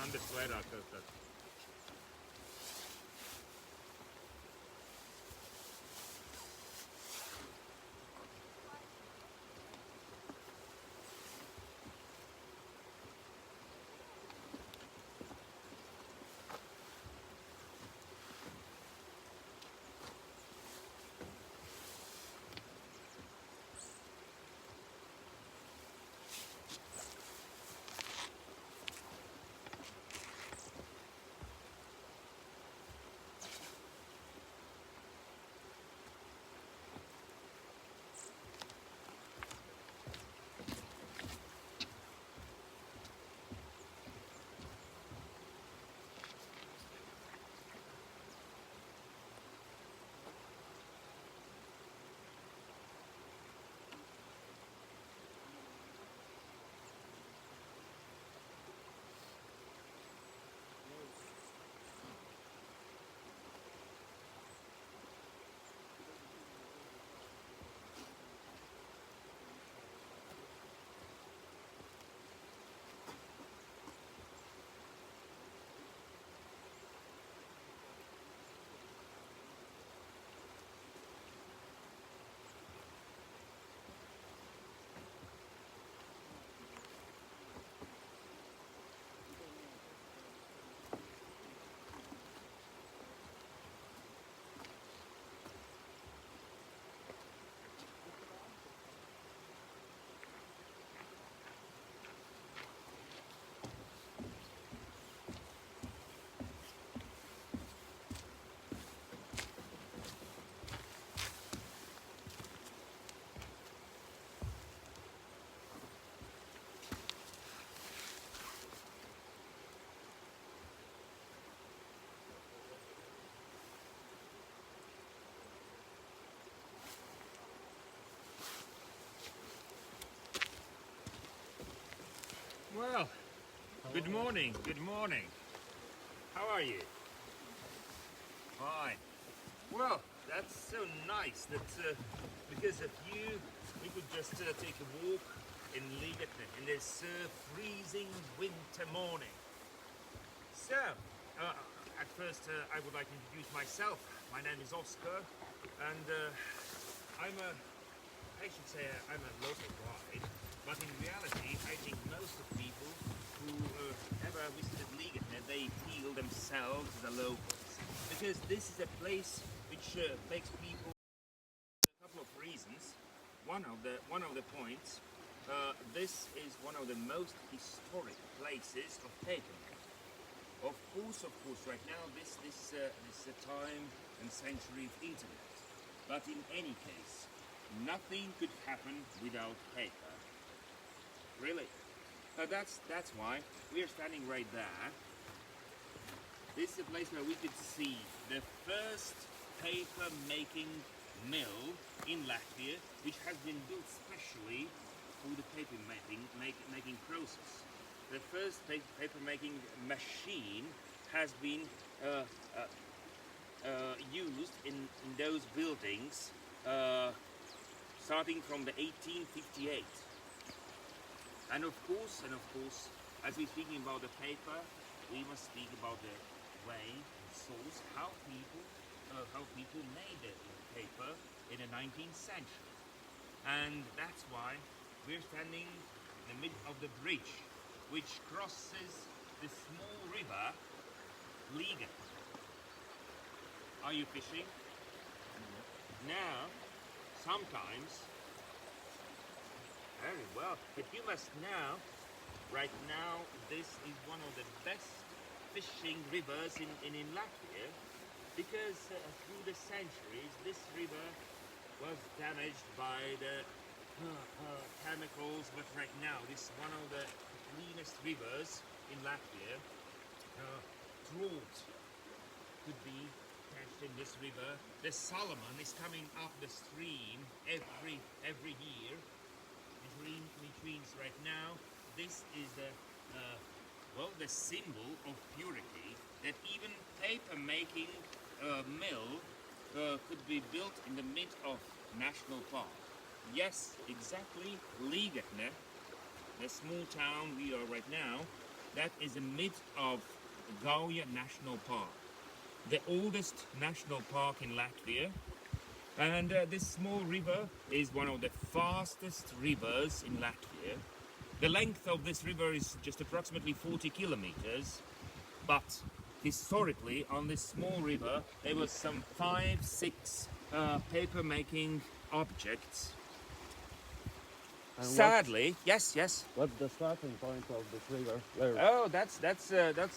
Andes vairāk tad. Well, good morning, good morning. How are you? Fine. Well, that's so nice that because of you, we could just take a walk in Ligatne in this freezing winter morning. So, at first I would like to introduce myself. My name is Oscar, and I'm a local guide. But in reality, I think most of people who ever visited Ligatne, they feel themselves the locals. Because this is a place which makes people a couple of reasons. One of the points, this is one of the most historic places of paper. Of course, right now this is a time and century of internet. But in any case, nothing could happen without paper. Really? That's why we are standing right there. This is a place where we could see the first paper making mill in Latvia, which has been built specially for the paper making process. The first paper making machine has been used in those buildings starting from the 1858. And of course, as we're speaking about the paper, we must speak about the way and source how people made the paper in the 19th century. And that's why we're standing in the middle of the bridge, which crosses the small river Ligatne. Are you fishing? Now, sometimes. Very well, but you must know, right now, this is one of the best fishing rivers in Latvia, because through the centuries, this river was damaged by the chemicals, but right now, this is one of the cleanest rivers in Latvia. Trout could be catched in this river. The salmon is coming up the stream every year. Which means right now this is the symbol of purity, that even paper making mill could be built in the mid of national park. Yes, exactly, Ligatne, the small town we are right now, that is the mid of Gauja National Park, the oldest national park in Latvia. And this small river is one of the fastest rivers in Latvia. The length of this river is just approximately 40 kilometers, but historically on this small river there was some 5-6 paper making objects. And Sadly, yes. What's the starting point of this river? Where? Oh, that's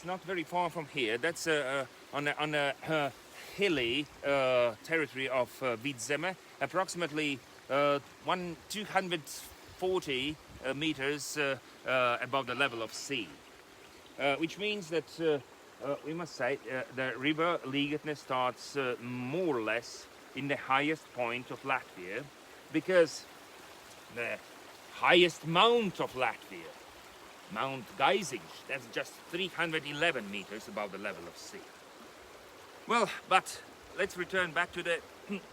not very far from here. That's on a hilly territory of Vidzeme, approximately 240 meters above the level of sea, which means that we must say the River Līgatne starts more or less in the highest point of Latvia, because the highest mount of Latvia, Mount Geizing, that's just 311 meters above the level of sea. Well, but let's return back to the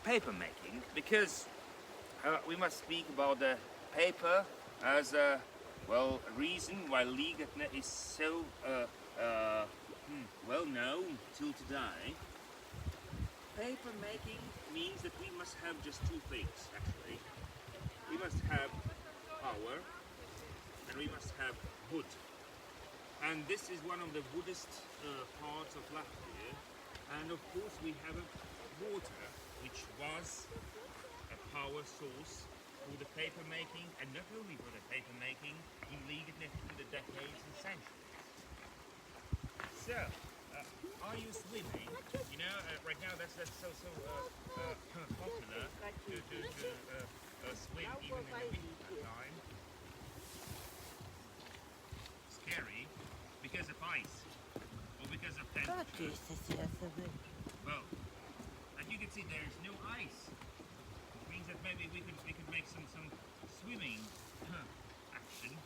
paper making, because we must speak about the paper as a reason why Ligatne is so well known till today. Paper making means that we must have just two things, actually. We must have power and we must have wood. And this is one of the woodest parts of Latvia. And of course we have water, which was a power source for the paper making, and not only for the paper making in Ligatne through the decades and centuries. So, are you swimming? You know, right now that's so popular to swim even in the winter time. Scary because of ice or because of temperature. Well, as you can see, there is no ice, which means that maybe we could make some swimming action.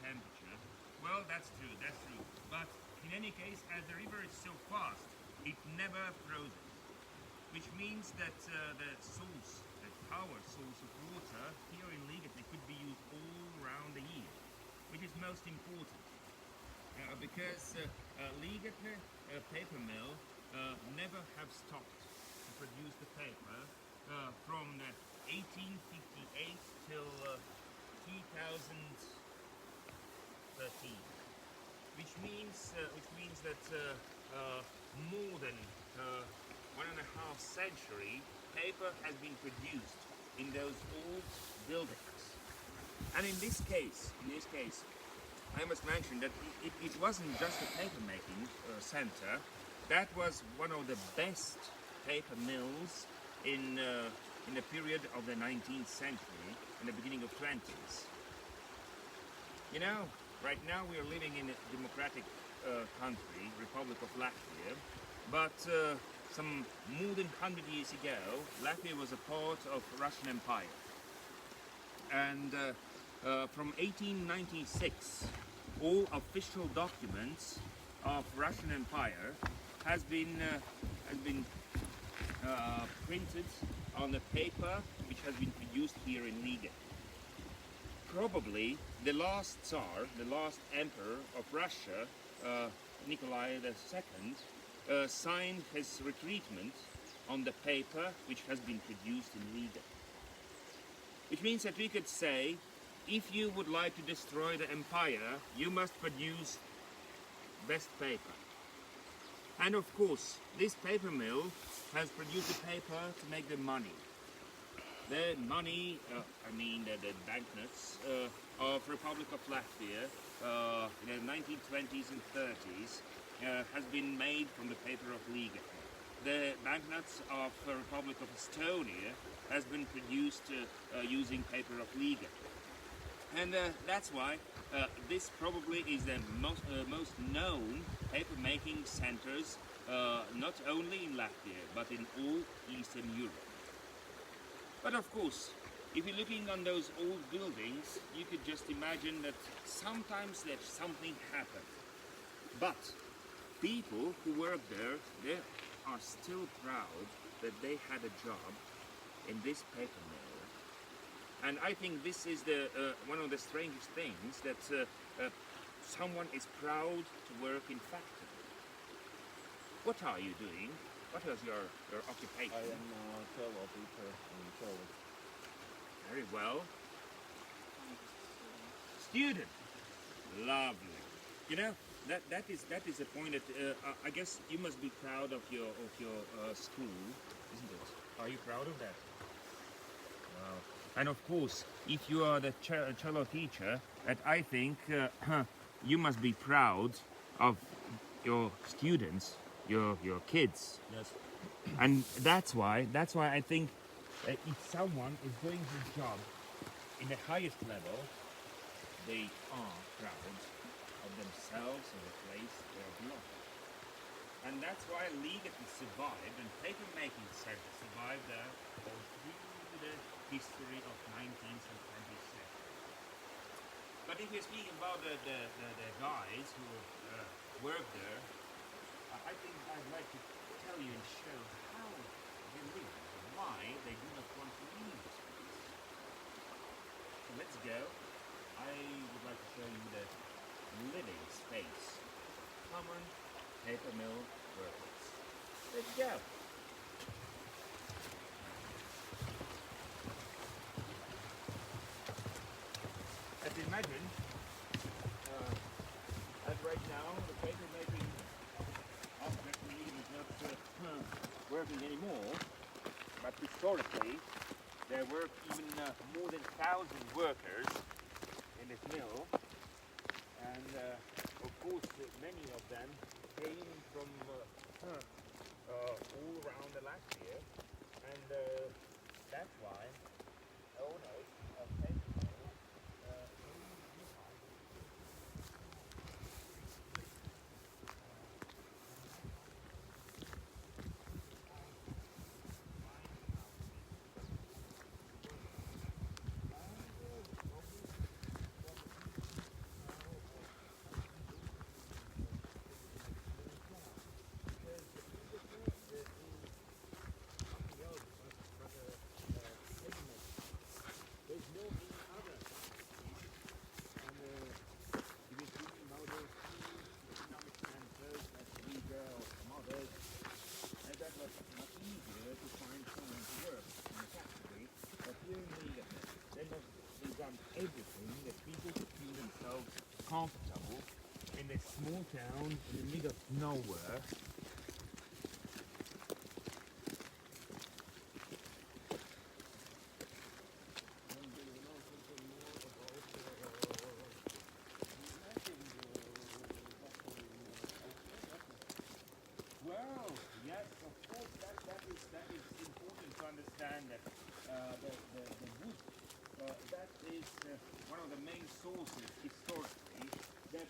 Temperature. Well, that's true. But in any case, as the river is so fast, it never frozen, which means that the power source of water here in Ligatne could be used all around the year, which is most important. Because Ligatne paper mill never have stopped to produce the paper from 1858 till 2013, which means that more than 1.5 century paper has been produced in those old buildings. And in this case, I must mention that it wasn't just a paper making center. That was one of the best paper mills in the period of the 19th century and the beginning of 20s. You know, right now we are living in a democratic country, Republic of Latvia, but some more than 100 years ago, Latvia was a part of Russian Empire. And from 1896, all official documents of Russian Empire has been printed on the paper which has been produced here in Riga. Probably the last Tsar, the last Emperor of Russia, Nikolai II, signed his retreatment on the paper which has been produced in Riga. Which means that we could say, if you would like to destroy the empire, you must produce best paper. And of course, this paper mill has produced the paper to make the money. The money, the banknotes of Republic of Latvia in the 1920s and 30s has been made from the paper of Ligatne. The banknotes of the Republic of Estonia has been produced using paper of Ligatne. And that's why this probably is the most known paper making centers, not only in Latvia, but in all Eastern Europe. But of course, if you're looking on those old buildings, you could just imagine that sometimes there's something happened. But people who work there, they are still proud that they had a job in this paper mill. And I think this is the one of the strangest things, that someone is proud to work in factory. What are you doing? What is your occupation? I am a cello teacher in cello. Very well. Student. Lovely. You know, that is the point that I guess you must be proud of your school, isn't it? Are you proud of that? Wow. And of course, if you are the cello teacher, that I think you must be proud of your students, your kids. Yes. And that's why I think if someone is doing his job in the highest level, they are proud of themselves and the place they belong. And that's why Ligatne survived, and paper making center survived there all through the history of 19th and 20th century. But if you're speaking about the guys who work there, I think I'd like to tell you and show how they live and why they do not want to leave this place. So let's go. I would like to show you the living space. Common paper mill workers. Let's go. As you imagine, as right now the paper making aspect is not working anymore, but historically there were even more than 1,000 workers in this mill, and of course many of them came from all around the Latvia, and that's why owners of paper mills everything that people could feel themselves comfortable in this small town in the middle of nowhere. Well, yes, of course, that is important to understand that the wood. That is one of the main sources historically that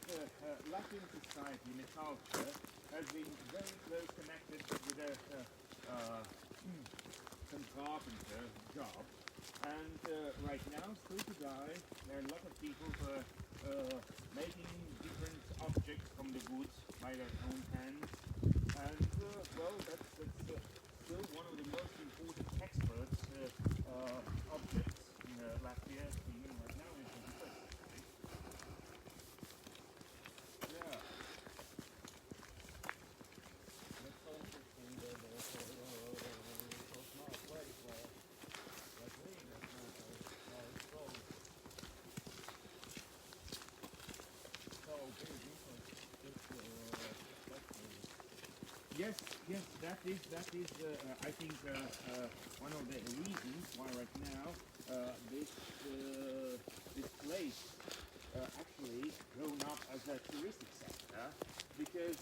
Latvian society and the culture has been very close connected with some carpenter job. And right now, still today, there are a lot of people making different objects from the wood by their own hands. And well, that's still one of the most important experts objects in Latvia, even right now in 21st century. Yeah. It's so interesting that there's so small place where like Ligatne is so big Yes, that is I think one of the reasons why right now this place actually grown up as a touristic sector, because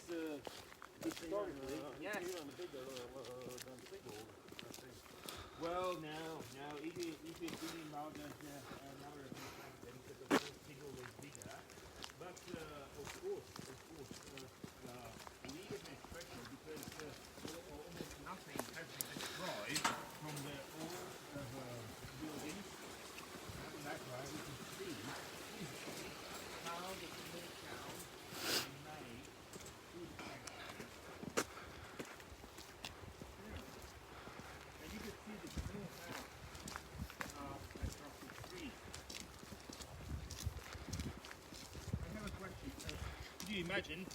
historically, yes. even bigger than Sigurd, I think. Well, no. If you're thinking about the number of inhabitants, of course, Sigurd is bigger. But of course, Ligatne is special because almost nothing has been destroyed from the old buildings. That's you imagine,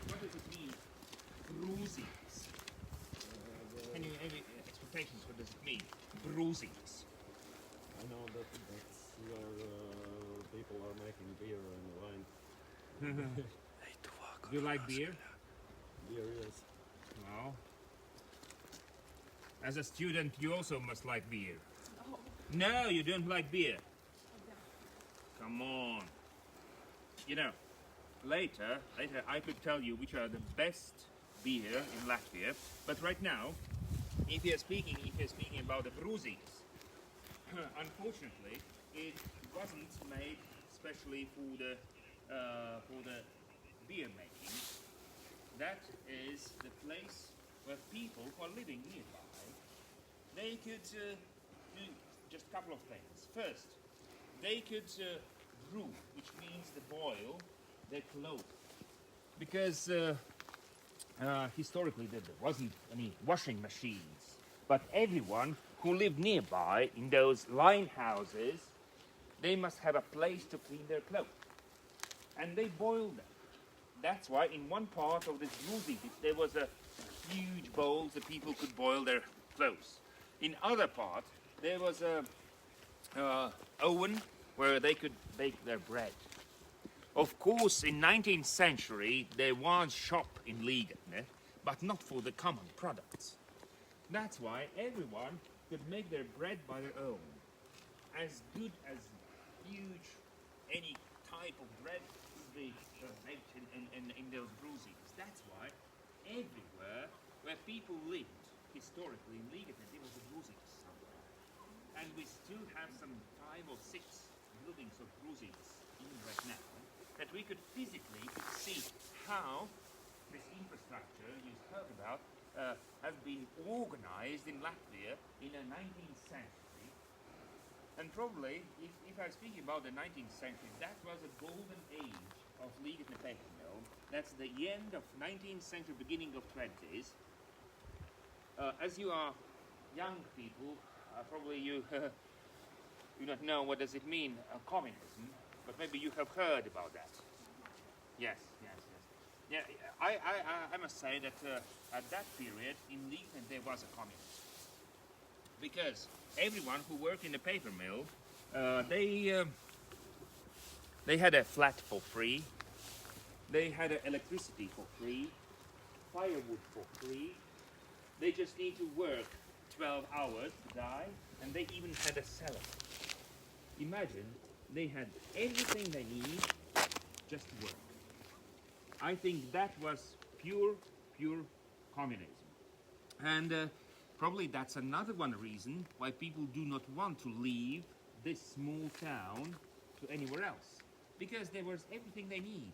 what does it mean? Bruisings. Can you have expectations? What does it mean? Bruisings. I know that's where people are making beer and wine. Do you like beer? Beer, yes. No. As a student, you also must like beer. No, you don't like beer. Come on. You know, later I could tell you which are the best beer in Latvia. But right now, if you're speaking about the bruisings, unfortunately, it wasn't made specially for the beer making. That is the place where people who are living nearby, they could do just a couple of things. First, they could brew, which means to boil their clothes. Because historically there wasn't any washing machines. But everyone who lived nearby in those line houses, they must have a place to clean their clothes. And they boiled them. That's why in one part of this movie there was a huge bowl that people could boil their clothes. In other part there was a oven where they could bake their bread. Of course, in 19th century there was shop in Ligatne, but not for the common products. That's why everyone could make their bread by their own. As good as huge any type of bread could be made in those bruisings. That's why everywhere where people lived historically in Ligatne there was a bruisings somewhere. And we still have some 5 or 6 buildings of bruisings in right now that we could physically see how this infrastructure you heard about has been organized in Latvia in the 19th century. And probably, if I'm speaking about the 19th century, that was a golden age of Ligatne paper mill. That's the end of 19th century, beginning of 20s. As you are young people, probably you do not know what does it mean, communism, but maybe you have heard about that. Yes. Yeah, I must say that at that period in Ligatne there was a communism. Because everyone who worked in the paper mill, they had a flat for free, they had electricity for free, firewood for free, they just need to work 12 hours to die, and they even had a cellar. Imagine, they had everything they need, just work. I think that was pure communism. And probably that's another one reason why people do not want to leave this small town to anywhere else. Because there was everything they need.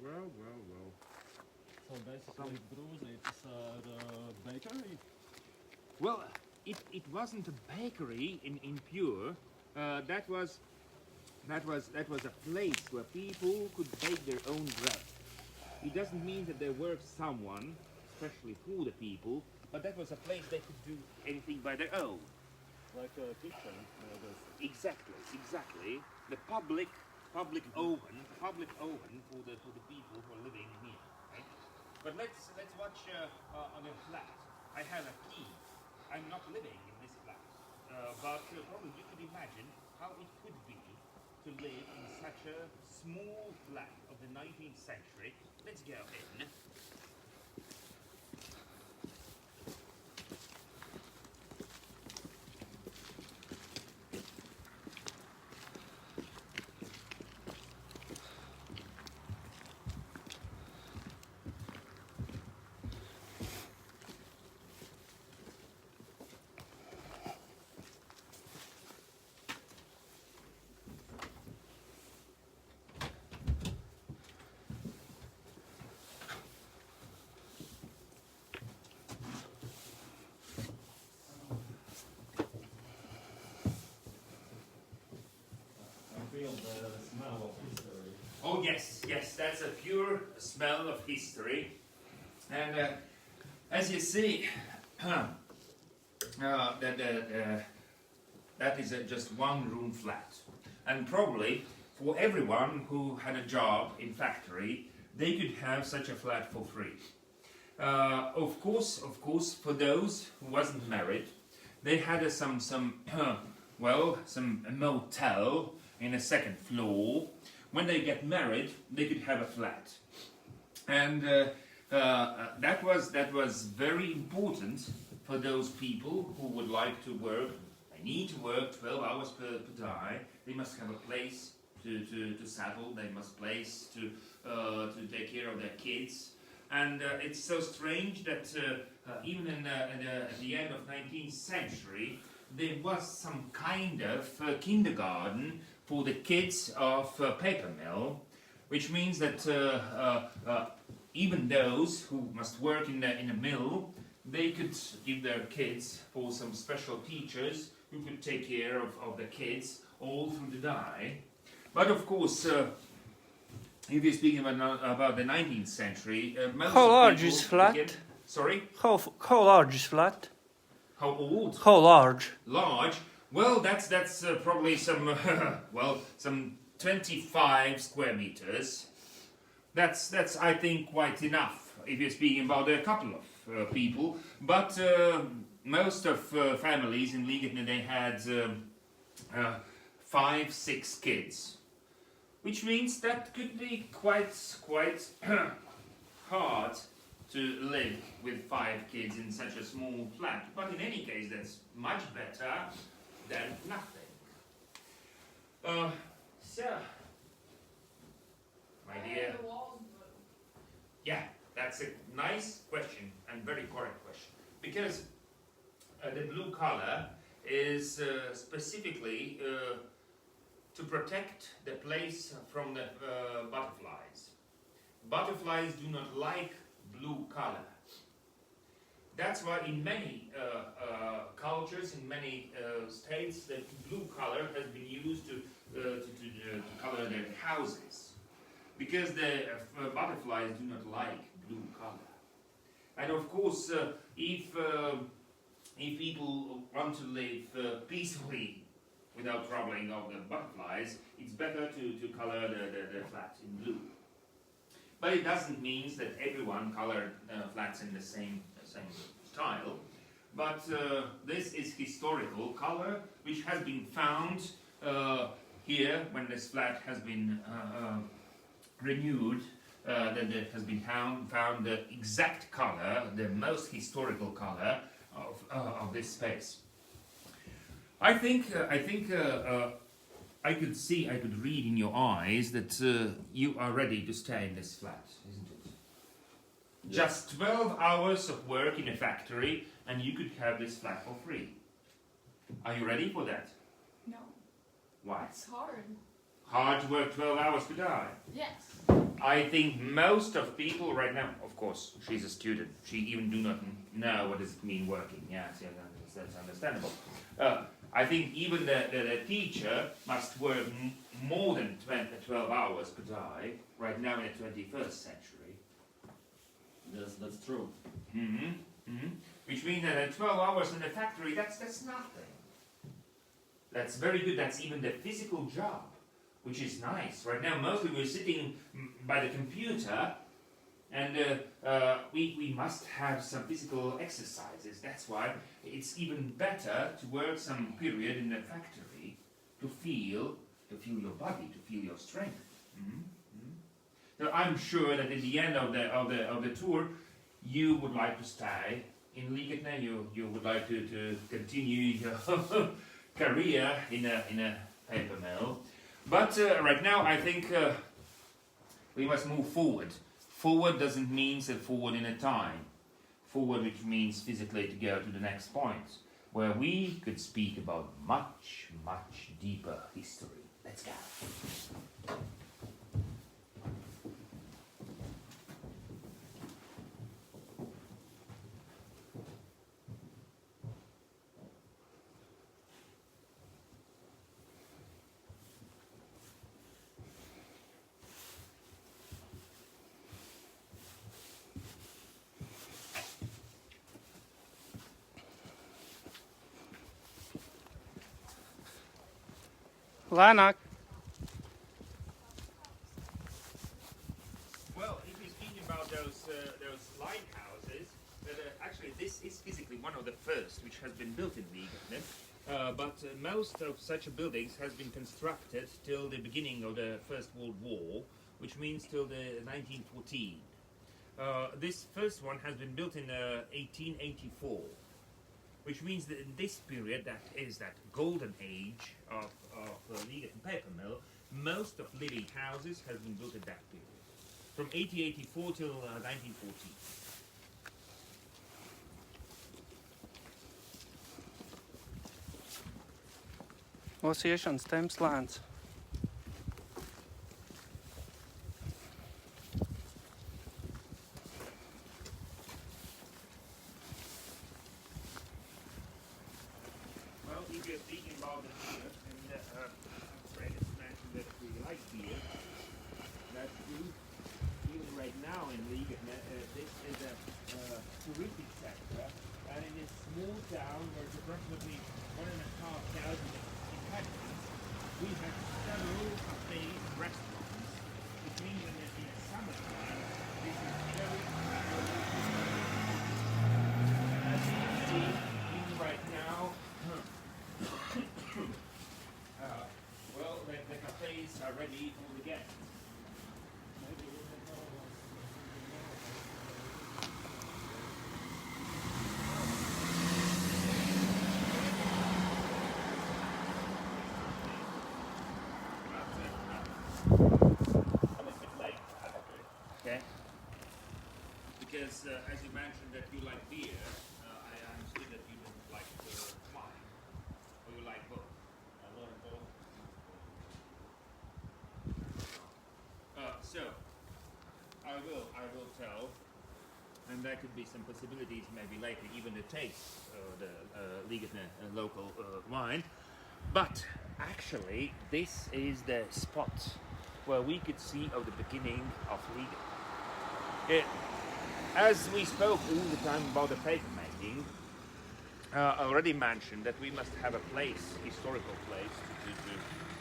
Well. So basically, bruisings are bakery. Well, it wasn't a bakery in pure. That was a place where people could bake their own bread. It doesn't mean that there worked someone, especially for the people, but that was a place they could do anything by their own. Like a kitchen. Exactly. The public oven for the people who are living here. Right? But let's watch on a flat. I have a key. I'm not living in this flat, but probably you could imagine how it could be to live in such a small flat of the 19th century. Let's go in. Feel the smell of history. Oh yes, that's a pure smell of history. And as you see, that is just one room flat, and probably for everyone who had a job in factory, they could have such a flat for free. Of course, for those who wasn't married, they had some motel in a second floor. When they get married, they could have a flat, and that was very important for those people who would like to work. They need to work 12 hours per day. They must have a place to settle. They must place to take care of their kids. And it's so strange that even at the end of 19th century, there was some kind of kindergarten for the kids of paper mill, which means that even those who must work in a mill, they could give their kids for some special teachers who could take care of the kids all through the day. But of course, if you're speaking about the 19th century, most How of large people is flat? begin- Sorry? How large is flat? How old? How large? Large? Well, that's probably some some 25 square meters. That's I think quite enough if you're speaking about a couple of people. But most of families in Ligatne, they had 5-6 kids, which means that could be quite hard to live with 5 kids in such a small flat. But in any case, that's much better than nothing. So, my dear, yeah, that's a nice question and very correct question, because the blue color is specifically to protect the place from the butterflies. Butterflies do not like blue color. That's why in many cultures, in many states, the blue color has been used to color their houses, because the butterflies do not like blue color. And of course, if people want to live peacefully without troubling of the butterflies, it's better to color the flat in blue. But it doesn't mean that everyone colored flats in the same style. But this is historical color, which has been found here when this flat has been renewed. That there has been found the exact color, the most historical color of this space. I think I could read in your eyes that you are ready to stay in this flat, isn't it? Yes. Just 12 hours of work in a factory and you could have this flat for free. Are you ready for that? No, Why? it's hard. Hard to work 12 hours per day. Yes. I think most of people right now, of course, she's a student. She even do not know what does it mean working. Yes, that's understandable. I think even the teacher must work more than 12 hours per day right now in the 21st century. Yes, that's true. Which means that 12 hours in the factory, that's nothing. That's very good. That's even the physical job, which is nice. Right now, mostly we're sitting by the computer, and we must have some physical exercises. That's why it's even better to work some period in the factory to feel your body, to feel your strength. So I'm sure that at the end of the tour, you would like to stay in Ligatne. You would like to continue your career in a paper mill. But right now, I think we must move forward. Forward doesn't mean forward in a time. Forward, which means physically to go to the next point, where we could speak about much, much deeper history. Let's go. Lēnāk. Well, if you're speaking about those lighthouses, actually this is physically one of the first which has been built in Ligatne. But most of such buildings has been constructed till the beginning of the First World War, which means till the 1914. This first one has been built in 1884, which means that in this period, that is that golden age of Ligatne paper mill, most of living houses has been built at that period, from 1884 till 1914. Mūsu iešanas temps lēns. Well, if you're speaking about the beer, and Fred has mentioned that we like beer, that's true. Even right now in Ligatne, this is a touristic sector, and in this small town where it's approximately 1,500 inhabitants, we have several cafes and restaurants, which means that in the summertime, this is very as you can see, even right now, well, the cafes are ready for the guests. Okay. Because as you mentioned that you like beer, I understood that you don't like wine, or you like both. I love both. So I will tell, and there could be some possibilities maybe later even to taste the Ligatne local wine. But actually, this is the spot where we could see of the beginning of Ligatne. As we spoke all the time about the paper making, I already mentioned that we must have a place, historical place,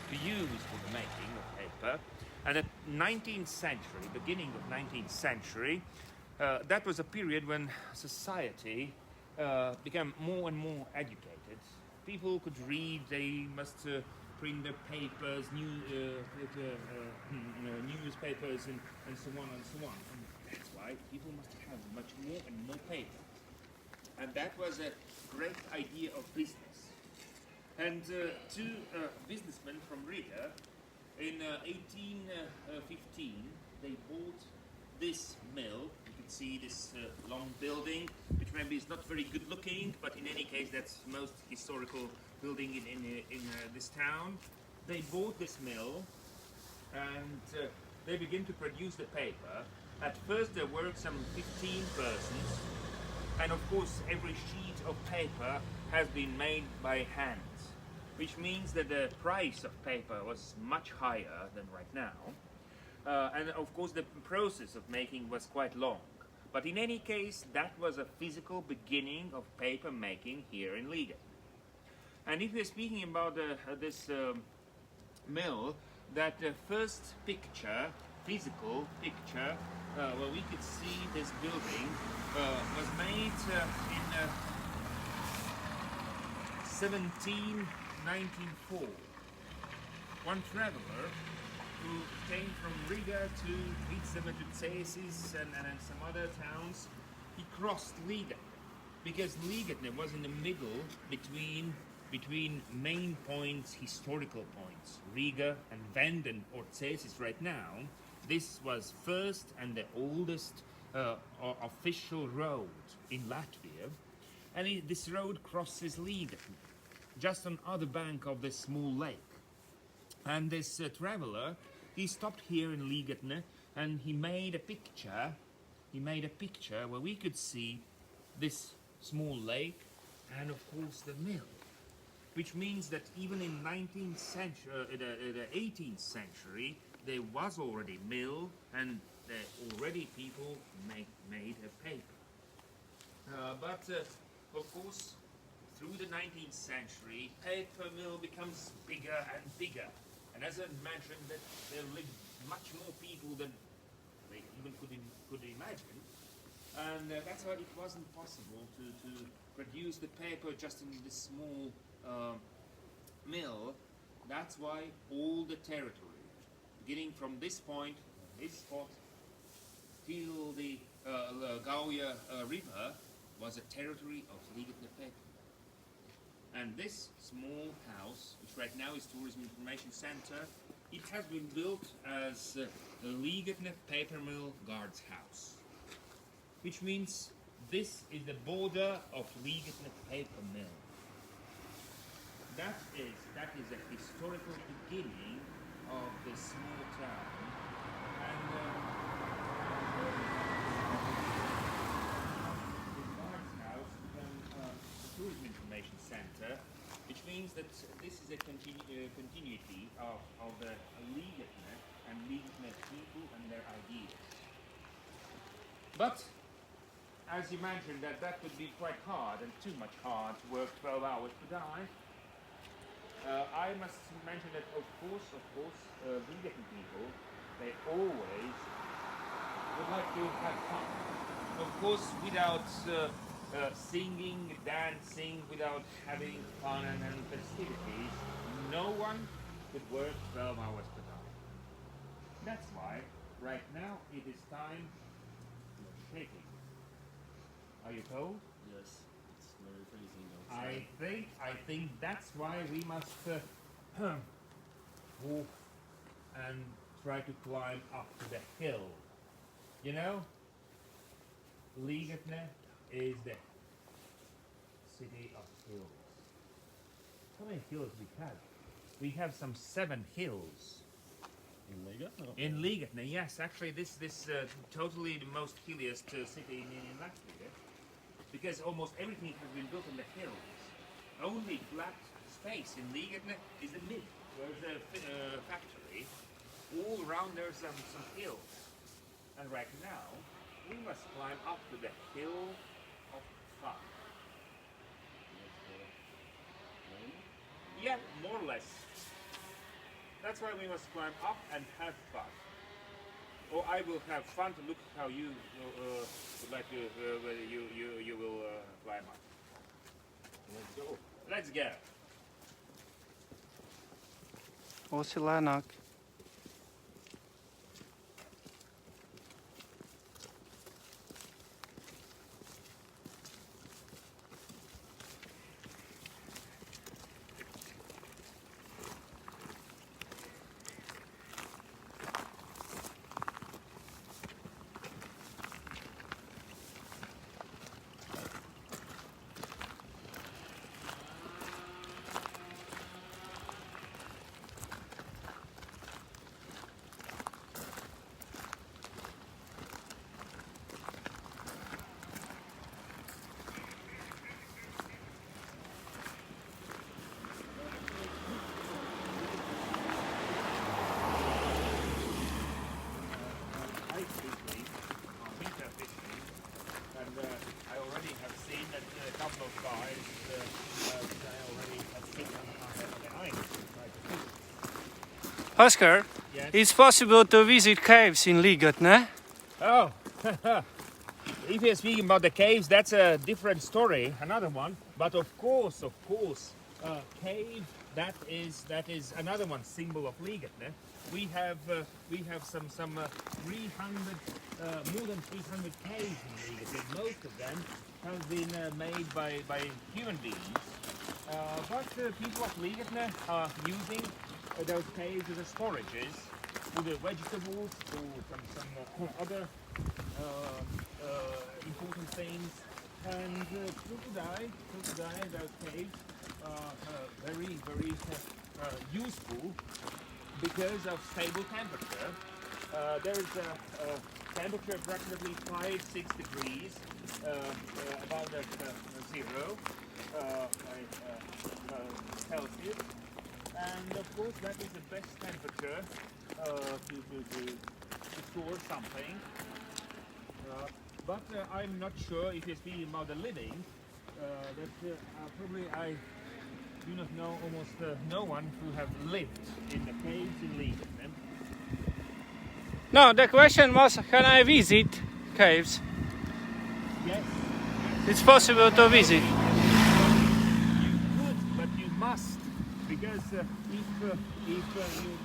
to use for the making of paper. And at 19th century, beginning of 19th century, that was a period when society became more and more educated. People could read, they must print their papers, newspapers, and so on and so on. And that's why people must have much more and more paper. And that was a great idea of business. And two businessmen from Riga, in 1815, they bought this mill. You can see this long building, which maybe is not very good looking, but in any case, that's the most historical building in this town. They bought this mill, and they began to produce the paper. At first, there were some 15 persons, and of course, every sheet of paper has been made by hand, which means that the price of paper was much higher than right now. And of course the process of making was quite long. But in any case, that was a physical beginning of paper making here in Ligatne. And if we're speaking about this mill, that first picture, physical picture, where we could see this building, was made in 1904. One traveler who came from Riga to Ligatne and some other towns, he crossed Ligatne, because Ligatne was in the middle between main points, historical points, Riga and Venden or Cesis right now. This was first and the oldest official road in Latvia, and this road crosses Ligatne, just on other bank of this small lake. And this traveler, he stopped here in Ligatne, and he made a picture. He made a picture where we could see this small lake and of course the mill, which means that even in 19th century, the 18th century, there was already mill, and already people made a paper. But of course, through the 19th century, paper mill becomes bigger and bigger. And as I mentioned, that there lived much more people than they even could imagine. And that's why it wasn't possible to produce the paper just in this small mill. That's why all the territory, beginning from this point, this spot, till the Gauja River, was a territory of Ligatne paper. And this small house, which right now is Tourism Information Center, it has been built as the Ligatne Paper Mill Guards House. Which means this is the border of Ligatne Paper Mill. That is a historical beginning of this small town. And the Guards House became a Tourism Information Center, which means that this is a continuity of the Ligatne and Ligatne people and their ideas. But as you mentioned, that would be quite hard and too much hard to work 12 hours per day. I must mention that of course, Ligatne people, they always would like to have fun. Of course, without singing, dancing, without having fun and festivities, no one could work 12 hours per day. That's why, right now, it is time for shaking. Are you cold? Yes, it's very freezing outside. I think that's why we must walk and try to climb up to the hill. You know, Ligatne is the city of hills. How many hills we have? We have some 7 hills. In Ligatne? In Ligatne, yes. Actually, this totally the most hilliest city in Latvia, because almost everything has been built on the hills. Only flat space in Ligatne is the mid, where's the factory. All around there's some hills, and right now we must climb up to the hill of fun. Yeah, more or less. That's why we must climb up and have fun. Or I will have fun to look how you would like to, whether you will climb up. Let's go. Let's go. Osi lēnāk. I already have seen that a couple of guys I already have seen on the ice. Oskar, Yes. it's possible to visit caves in Ligatne. Oh, if you're speaking about the caves, that's a different story, another one. But of course, cave. That is another one symbol of Ligatne. We have some 300 more than 300 caves in Ligatne. Most of them have been made by human beings. But people of Ligatne are using those caves as storages for the vegetables, for some other important things. And till today, those caves are very useful because of stable temperature. There is a temperature approximately 5-6 degrees above the zero Celsius, and of course that is the best temperature to store something. But I'm not sure if you're speaking about the living. That probably do not know almost no one who have lived in the caves in Ligatne. No, the question was, can I visit caves? Yes. It's possible to visit. You could, but you must, because if you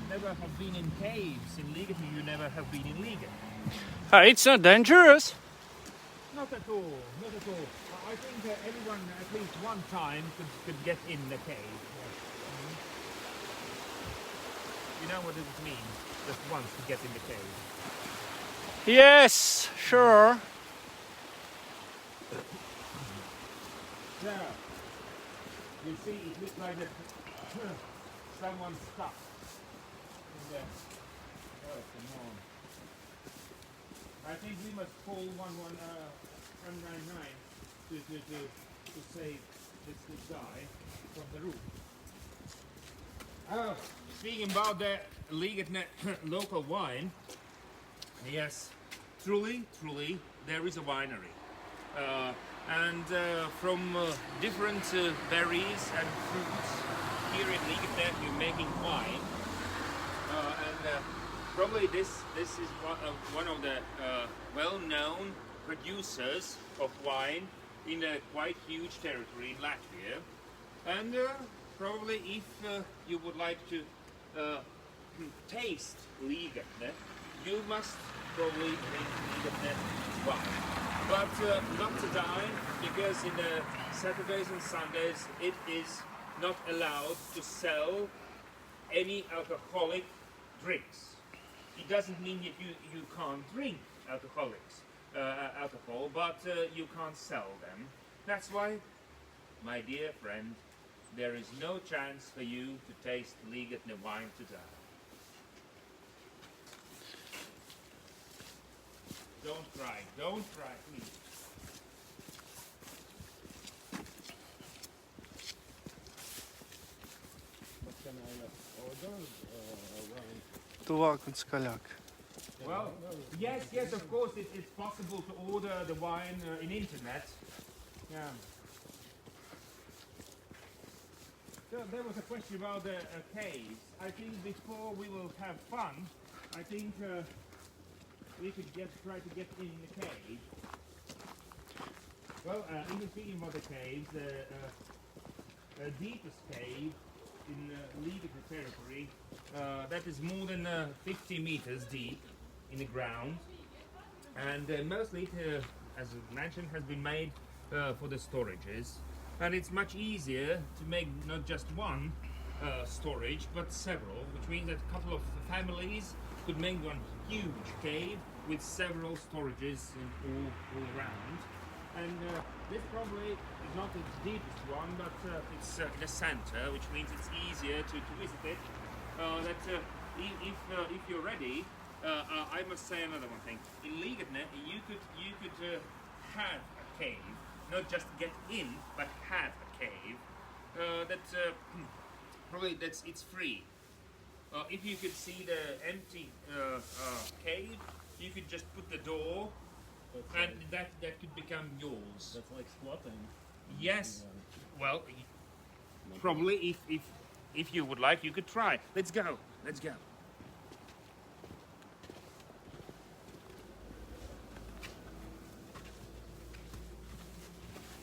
never have been in caves in Ligatne, you never have been in Ligatne. It's not dangerous. Not at all, not at all. I think everyone at least one time could get in the cave. You know what does it mean? Just once to get in the cave. Yes, sure. So, you see, it looks like that someone stuck in there. Oh, come on. I think we must call 199 to save this guy from the roof. Oh, speaking about the Ligatne local wine, yes, truly, there is a winery. And from different berries and fruits here in Ligatne, you're making wine. And probably this is one of the well-known producers of wine in a quite huge territory in Latvia. And probably if you would like to taste Ligatne, you must probably drink Ligatne wine. But not today, because in the Saturdays and Sundays it is not allowed to sell any alcoholic drinks. It doesn't mean that you can't drink alcohol, but you can't sell them. That's why, my dear friend, there is no chance for you to taste Ligatne wine today. Don't cry, please. What can I order around? Tuvāk un skaļāk. Well, yes, of course, it's possible to order the wine in internet. Yeah. So there was a question about the caves. I think before we will have fun, I think we could try to get in the cave. Well, even speaking about the caves, the deepest cave in Ligatne territory, that is more than 50 meters deep in the ground, and mostly, as mentioned, has been made for the storages. And it's much easier to make not just one storage, but several, which means that a couple of families could make one huge cave with several storages all around. And this probably is not the deepest one, but it's in the center, which means it's easier to visit it. If you're ready, I must say another one thing. In Ligatne, you could have a cave. Not just get in, but have a cave. It's free. If you could see the empty cave, you could just put the door, and that could become yours. That's like squatting. Yes. Well, probably if you would like, you could try. Let's go.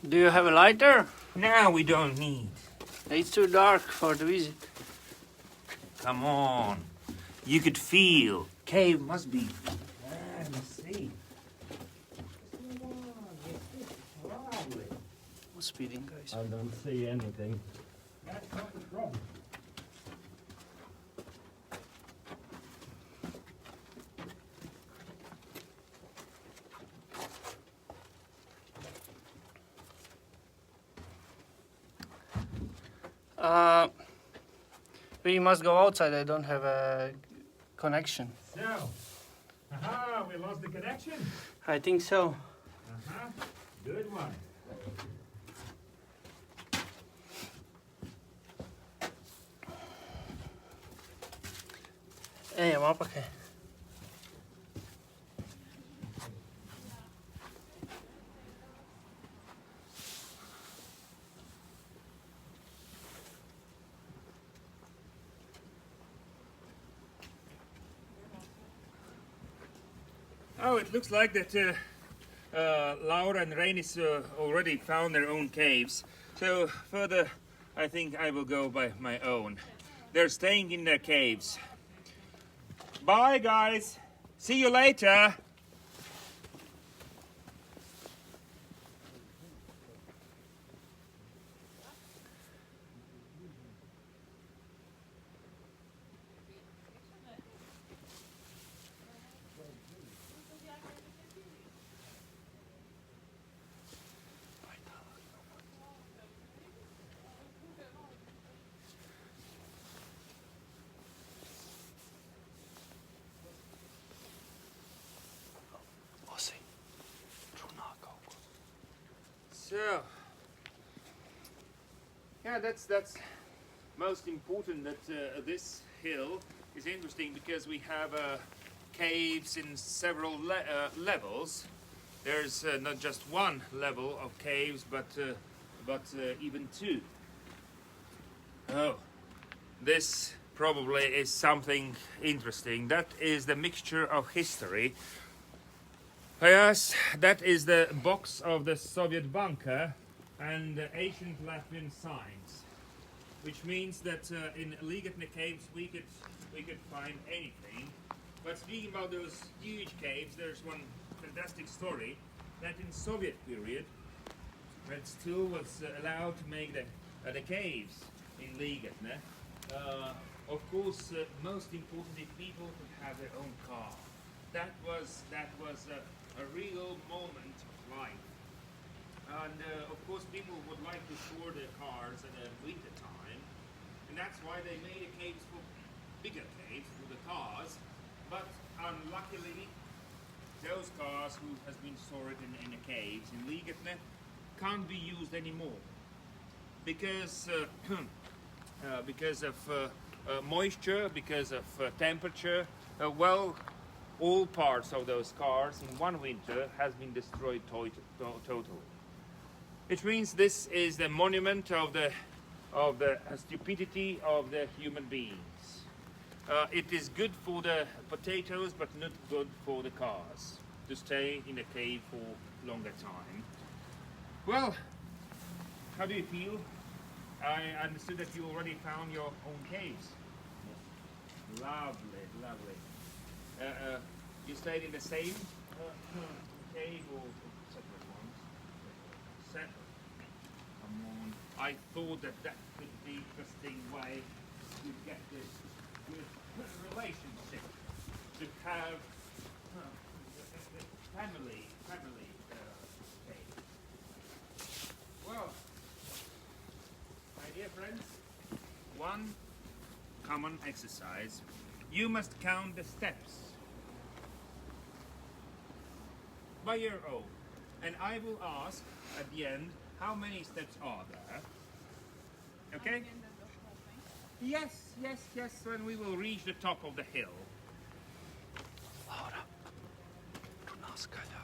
Do you have a lighter? Now we don't need. It's too dark for the visit. Come on. You could feel. Cave must be. Let me see. Come on, it's lovely. What's speeding, guys? I don't see anything. That's not the problem. We must go outside. I don't have a connection. So, we lost the connection. I think so. Good one. Ejam apakaļ. Oh, it looks like that Laura and Reinis already found their own caves. So further, I think I will go by my own. They're staying in their caves. Bye, guys. See you later. So, yeah, that's most important. That this hill is interesting because we have caves in several levels. There's not just one level of caves, but even two. Oh, this probably is something interesting. That is the mixture of history. Yes, that is the box of the Soviet bunker and the ancient Latvian signs, which means that in Ligatne caves we could find anything. But speaking about those huge caves, there's one fantastic story that in Soviet period, when it still was allowed to make the caves in Ligatne, of course, most importantly, people could have their own car. That was a real moment of life. And of course people would like to store their cars in the winter time, and that's why they made caves for bigger caves for the cars. But unluckily those cars who has been stored in the caves in Ligatne can't be used anymore because of moisture, because of temperature. Well, all parts of those cars in one winter has been destroyed totally. Which means this is the monument of the stupidity of the human beings. It is good for the potatoes, but not good for the cars to stay in a cave for longer time. Well, how do you feel? I understood that you already found your own caves. Lovely, lovely. You stayed in the same cave or separate ones? Separate. Come on. I thought that could be interesting way to get this good relationship, to have family cave. Well, my dear friends, one common exercise. You must count the steps by your own, and I will ask at the end how many steps are there. Okay? Yes, when we will reach the top of the hill. Laura, runā skaļāk.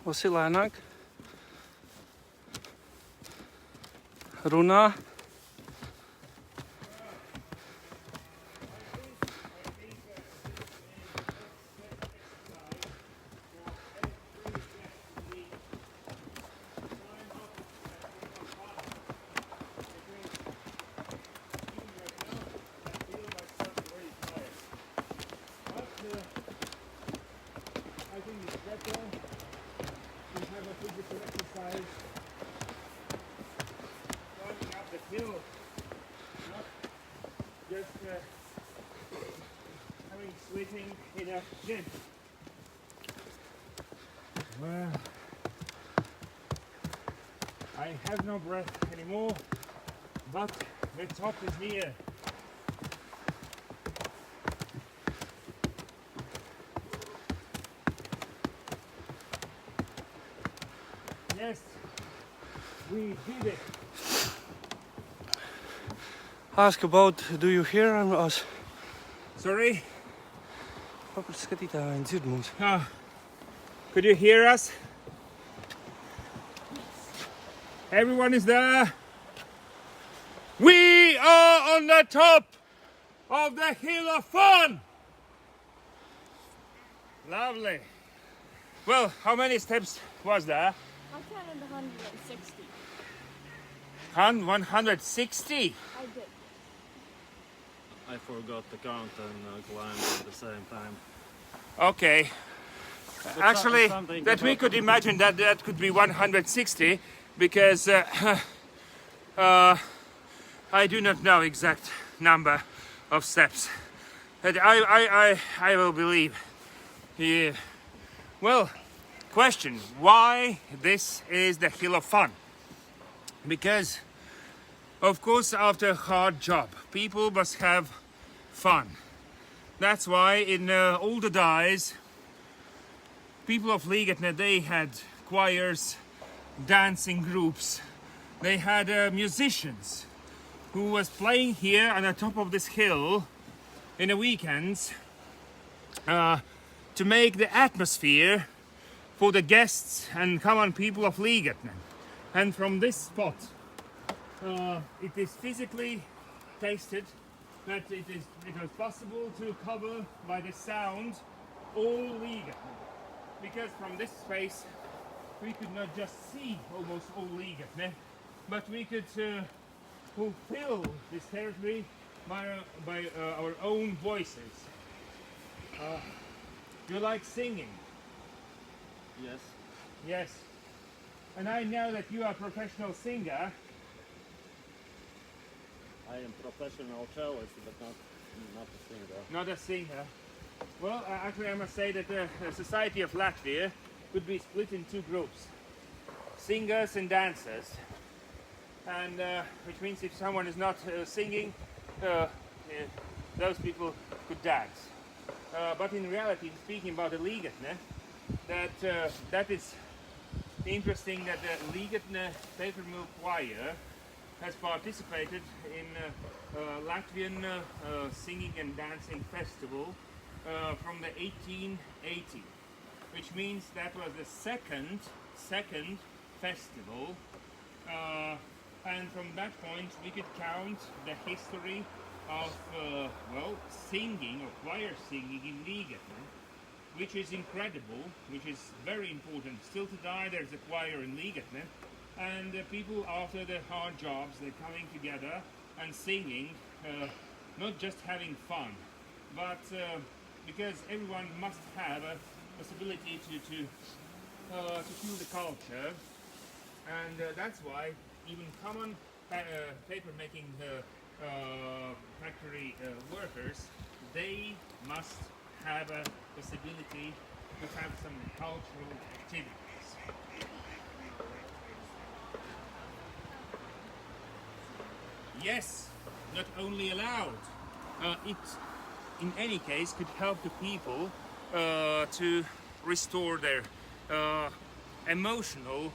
Lasi lēnāk. Runā. I think it's better to have a physical exercise going up the hill, not just having sweating in a gym. Well, I have no breath anymore, but the top is near. Yes, we did it. Ask about, do you hear us? Sorry? Kāpēc skatītāji dzird mūs? Could you hear us? Everyone is there. We are on the top of the Hill of Fun. Lovely. Well, how many steps was there? I counted 160. 160? I did. I forgot to count and climbed at the same time. Okay. Actually, something that we could imagine that that could be 160 because I do not know exact number of steps. But I will believe. Yeah. Well, question: why this is the Hill of Fun? Because, of course, after a hard job, people must have fun. That's why in older days, people of Ligatne, they had choirs, dancing groups. They had musicians who was playing here on the top of this hill in the weekends to make the atmosphere for the guests and common people of Ligatne. And from this spot, it is physically tasted that it was possible to cover by the sound all Ligatne. Because from this space we could not just see almost all Ligatne, but we could fulfill this territory by our own voices. You like singing? Yes. Yes. And I know that you are a professional singer. I am professional cellist, but not a singer. Not a singer. Well, actually I must say that the society of Latvia could be split in two groups. Singers and dancers. And which means if someone is not singing, those people could dance. But in reality, speaking about the Ligatne, that is interesting that the Ligatne paper mill choir has participated in Latvian singing and dancing festival from the 1880, which means that was the second festival, and from that point we could count the history of singing or choir singing in Ligatne, which is incredible, which is very important. Still today there's a choir in Ligatne, and people after the hard jobs they're coming together and singing, not just having fun, but because everyone must have a possibility to feel the culture, and that's why even common paper making factory workers, they must have a possibility to have some cultural activities. Yes, not only allowed, it in any case could help the people to restore their emotional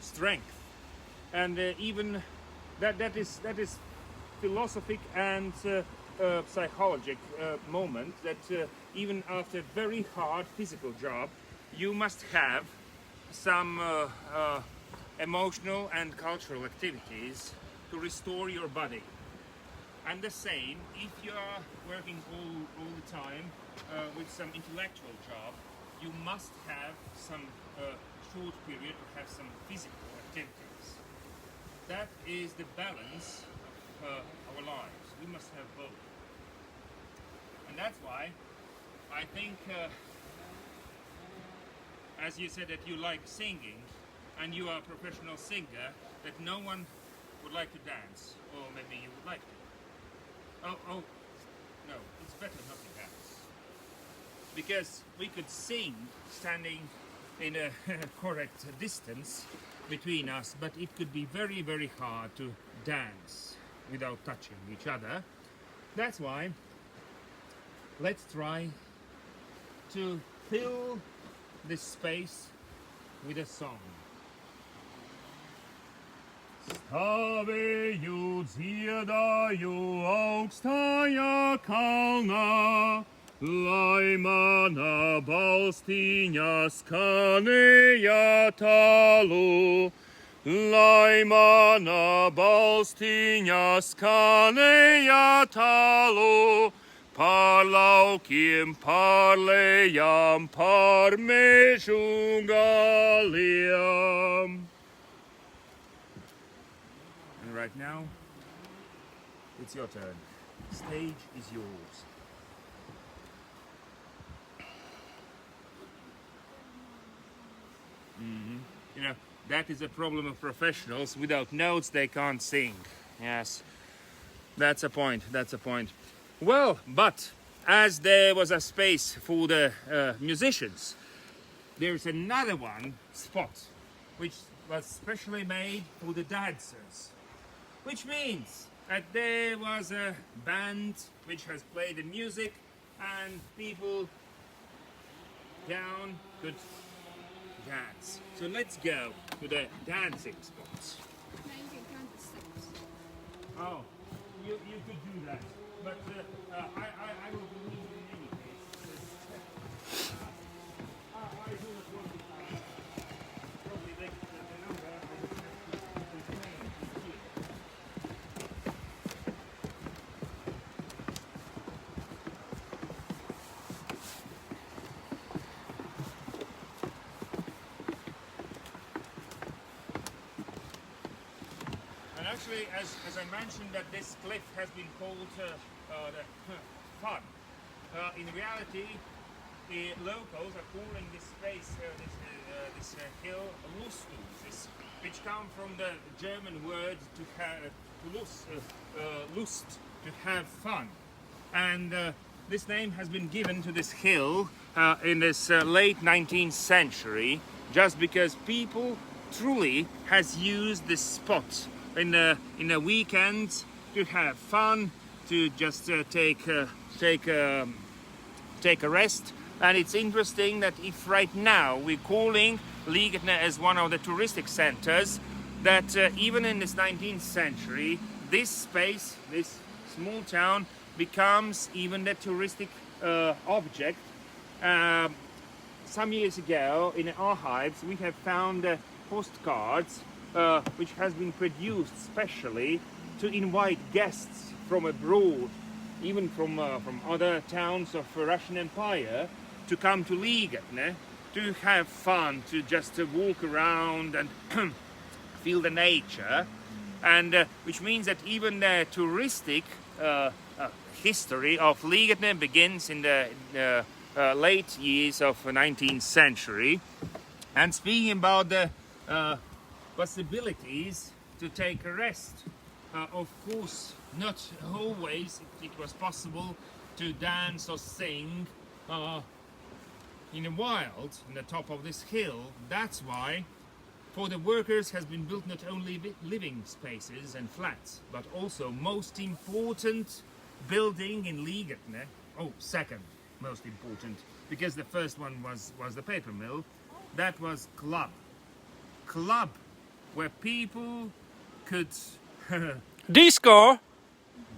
strength, and even that is philosophic and psychological moment that even after very hard physical job, you must have some emotional and cultural activities to restore your body. And the same, if you are working all the time with some intellectual job, you must have some short period to have some physical activities. That is the balance of our lives. We must have both. And that's why I think, as you said that you like singing and you are a professional singer, that no one would like to dance, or maybe you would like to. Oh, no, it's better not to dance. Because we could sing standing in a correct distance between us, but it could be very, very hard to dance without touching each other. That's why let's try to fill this space with a song. Stāvēju, dziedāju augstajā kalnā, lai mana balstīņa skanēja tālu, lai mana balstīņa skanēja tālu, pār laukiem, pār lejām, pār mežu galiem. And right now, it's your turn. The stage is yours. You know, that is a problem of professionals. Without notes, they can't sing. Yes, that's a point. That's a point. Well, but as there was a space for the musicians, there's another spot which was specially made for the dancers, which means that there was a band which has played the music and people down could dance. So let's go to the dancing spots. Oh, you could do that, but I will believe you in any case. I do not want to probably make the number. I just have to explain it here. And actually, as I mentioned, that this cliff has been called the Fun. In reality, the locals are calling this space, this hill, Lustus, which come from the German word Lust, to have fun. And this name has been given to this hill in this late 19th century, just because people truly has used this spot in the weekends to have fun, to just take a rest. And it's interesting that if right now we're calling Ligatne as one of the touristic centers, that even in this 19th century, this space, this small town, becomes even the touristic object. Some years ago in the archives we have found postcards which has been produced specially to invite guests from abroad, even from other towns of the Russian Empire, to come to Ligatne, to have fun, to just walk around and feel the nature, and which means that even the touristic history of Ligatne begins in the late years of the 19th century. And speaking about the possibilities to take a rest, of course, not always it was possible to dance or sing in the wild, in the top of this hill. That's why for the workers has been built not only living spaces and flats, but also most important building in Ligatne. Oh, second most important, because the first one was the paper mill. That was club where people could Disco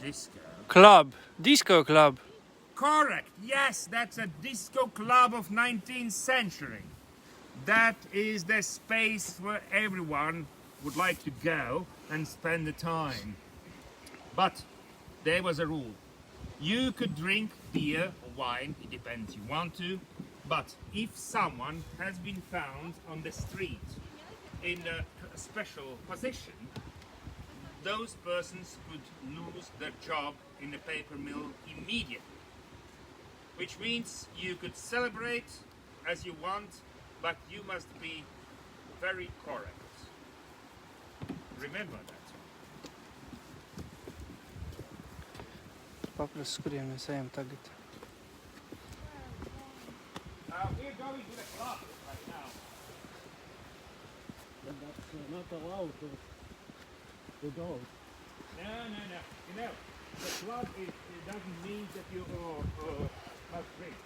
disco. club. Correct. Yes, that's a disco club of 19th century. That is the space where everyone would like to go and spend the time. But there was a rule. You could drink beer or wine, it depends you want to, but if someone has been found on the street in a special position, those persons could lose their job in the paper mill immediately. Which means you could celebrate as you want, but you must be very correct. Remember that. Papras, kuriem mēs ejam tagad? We're going to the club right now. and that's not allowed to go. No. You know, the club it doesn't mean that you must drink.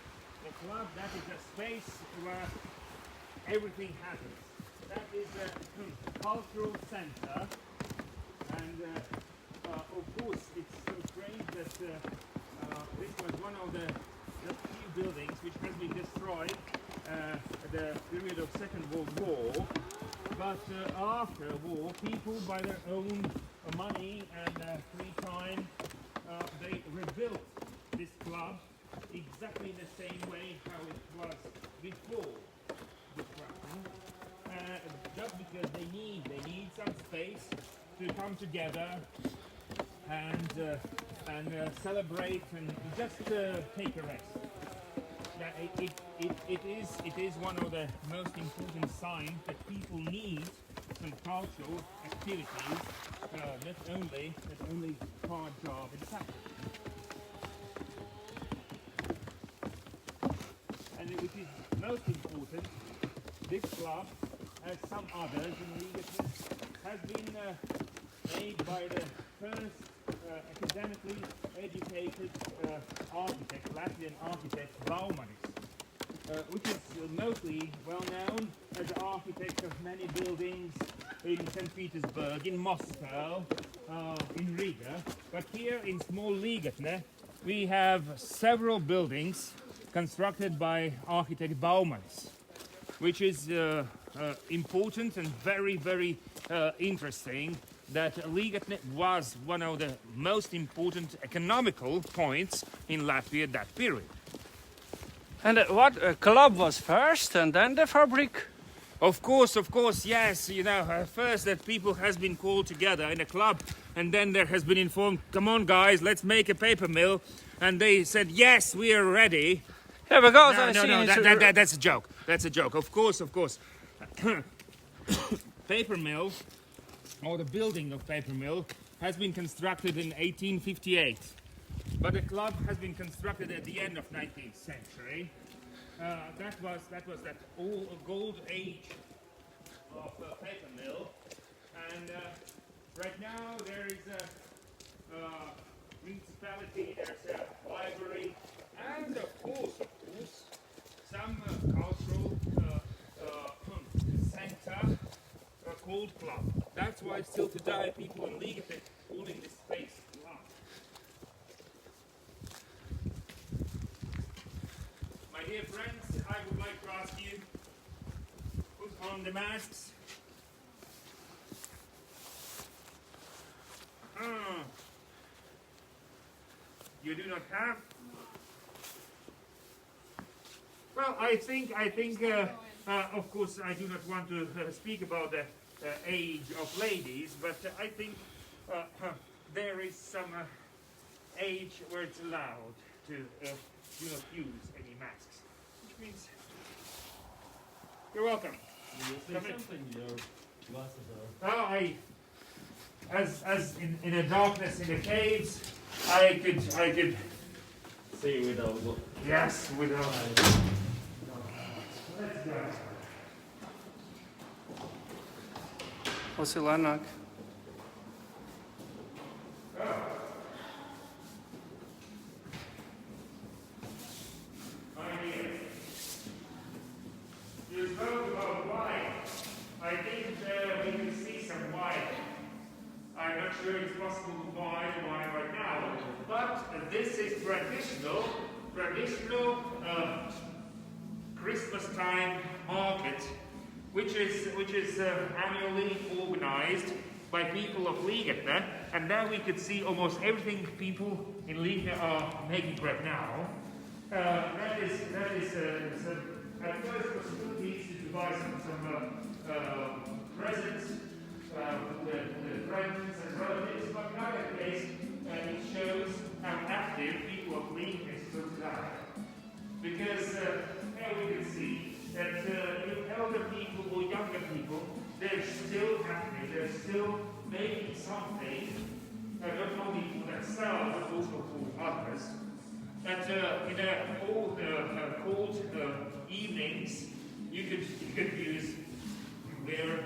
The club, that is a space where everything happens. That is a cultural center, and of course it's so strange that this was one of the few buildings which has been destroyed at the period of Second World War. But after war, people by their own money and free time, they rebuilt this club exactly in the same way how it was before destruction. Just because they need some space to come together and celebrate and just take a rest. It is one of the most important signs that people need some cultural activities, not only hard job and such. And which is most important, this club, as some others in Ligatne, has been made by the first academically educated architect, Latvian architect, Baumanis, which is mostly well known as the architect of many buildings in St. Petersburg, in Moscow, in Riga. But here in small Ligatne, we have several buildings constructed by architect Baumanis, which is important and very interesting, that Ligatne was one of the most important economical points in Latvia at that period. And what club was first, and then the fabric? Of course, yes. You know, first that people has been called together in a club, and then there has been informed, come on guys, let's make a paper mill. And they said, yes, we are ready. Yeah, because That's a joke. That's a joke. Of course. Paper mill, or the building of paper mill, has been constructed in 1858. But the club has been constructed at the end of 19th century. That was that gold age of paper mill. And right now there is a municipality, there's a library, and of course, some cultural center called club. That's why still today people in Ligatne calling this space club. My dear friends, I would like to ask you, put on the masks. You do not have? Well, I think, of course, I do not want to speak about the age of ladies, but I think there is some age where it's allowed to do not use any masks, which means you're welcome. You say Come in. something, your glasses are... Oh, as in the darkness in the caves, I could. See without... Yes, without. Let's go. What's it like? You spoke about wine. I think we can see some wine. I'm not sure it's possible to buy wine right now, but this is traditional Christmas time market, which is annually organized by people of Ligatne, and now we could see almost everything people in Ligatne are making right now. That is at first possibilities to buy some presents to friends and relatives, but nowadays it shows how active people of Ligatne is today. Because now we can see that elder people or younger people, they're still active, they're still making something, not only for themselves, but also for others. That in all cold evenings, you could use their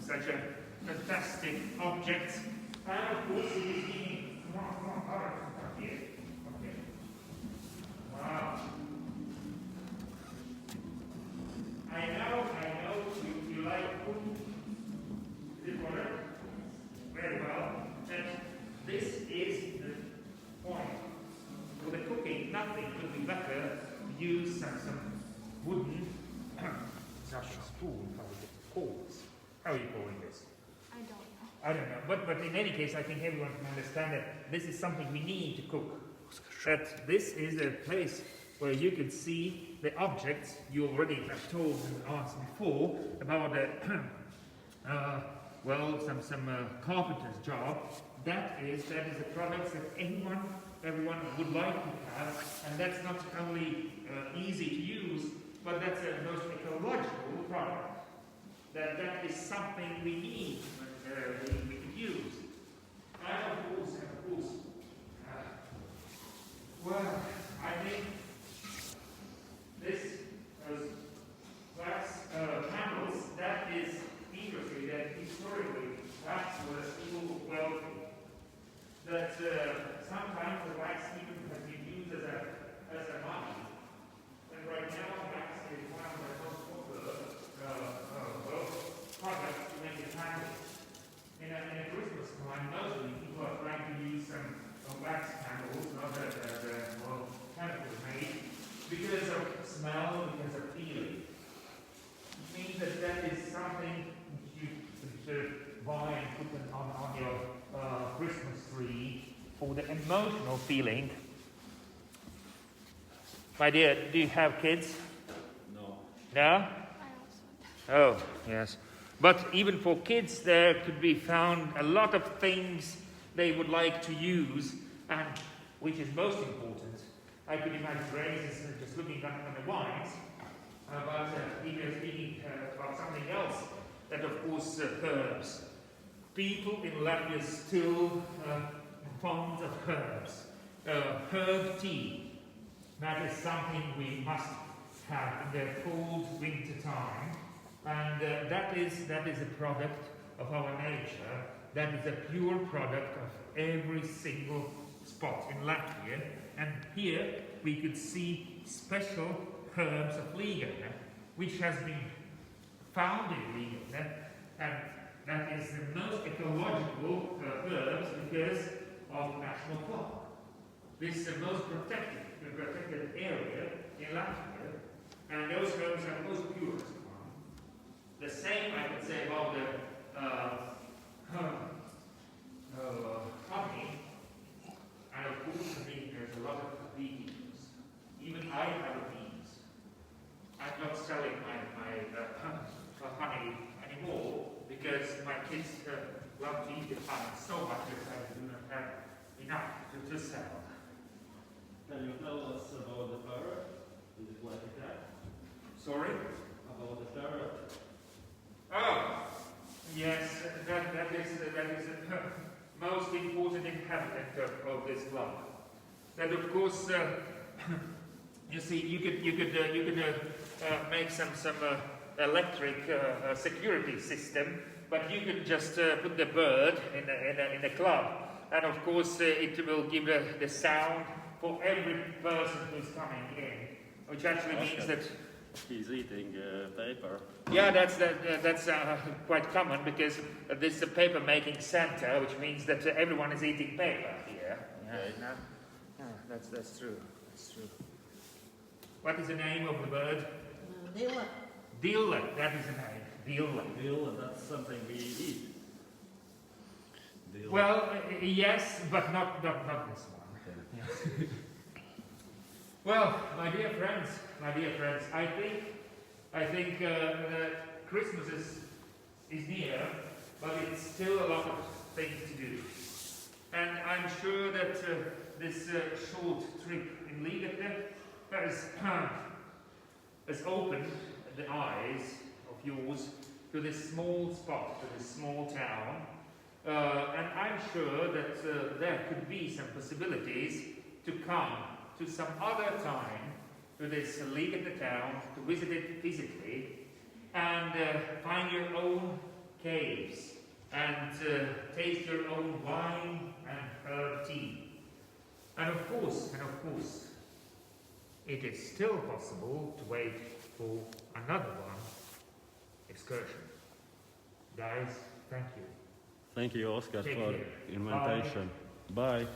such a fantastic object. And of course it is being, come on, all right, come here. Okay. Wow. I know, you like food. Is it correct? Very well. And this is the point. For the cooking, nothing could be better to use some wooden spoon, calls. How are you calling this? I don't know. I don't know. But in any case, I think everyone can understand that this is something we need to cook. That this is a place where you can see the objects you already have told and asked before about some carpenter's job. That is a product that everyone would like to have, and that's not only easy to use, but that's a most ecological product. That is something we need, we can use. And of course, well, I think those glass panels, that is interesting, that historically wax was still wealthy. That sometimes the wax even has been used as a money. And right now, wax is one of the most popular products to make a candle. In a Christmas time, mostly people are trying to use some wax candles, not candles made, because of smell, because of feeling. It means that is something you should buy and put on your Christmas tree for the emotional feeling. My dear, do you have kids? No. No? I also. Oh, yes. But even for kids, there could be found a lot of things they would like to use, and which is most important. I could imagine Grace is just looking at the wines, but even speaking about something else, that of course herbs. People in Latvia still fond of herbs. Herb tea, that is something we must have in the cold winter time. And that is a product of our nature. That is a pure product of every single spot in Latvia. And here we could see special herbs of Ligatne, which has been found in Ligatne, and that is the most ecological herbs because of National Park. This is the most protected area in Latvia, and those herbs are the most purest one. The same I would say about the honey, and of course there's a lot of bees. Even I have bees. I'm not selling my honey anymore because my kids love to eat the honey so much that I do not have enough to sell. Can you tell us about the ferret? Is it like a cat? Sorry? About the ferret? Oh, yes, that is the most important inhabitant of this club. That of course, you see, you could make some electric security system, but you could just put the bird in a club, and of course it will give the sound for every person who's coming in, which actually means that he's eating paper. yeah, that's quite common because this is a paper making center, which means that everyone is eating paper here. Okay. Yeah, that's true. That's true. What is the name of the bird? Dilla. Dilla. That is the name. Dilla. Dill, that's something we eat. Dill. Well, yes, but not this one. Yes. Well, my dear friends, I think Christmas is near, but it's still a lot of things to do. And I'm sure that this short trip in Ligatne has opened the eyes of yours to this small spot, to this small town. And I'm sure that there could be some possibilities to come to some other time to this Ligatne town, to visit it physically, and find find your own caves and taste your own wine and herb tea. And of course, it is still possible to wait for another one excursion. Guys, thank you. Thank you, Oscar, Take for care. invitation. Bye.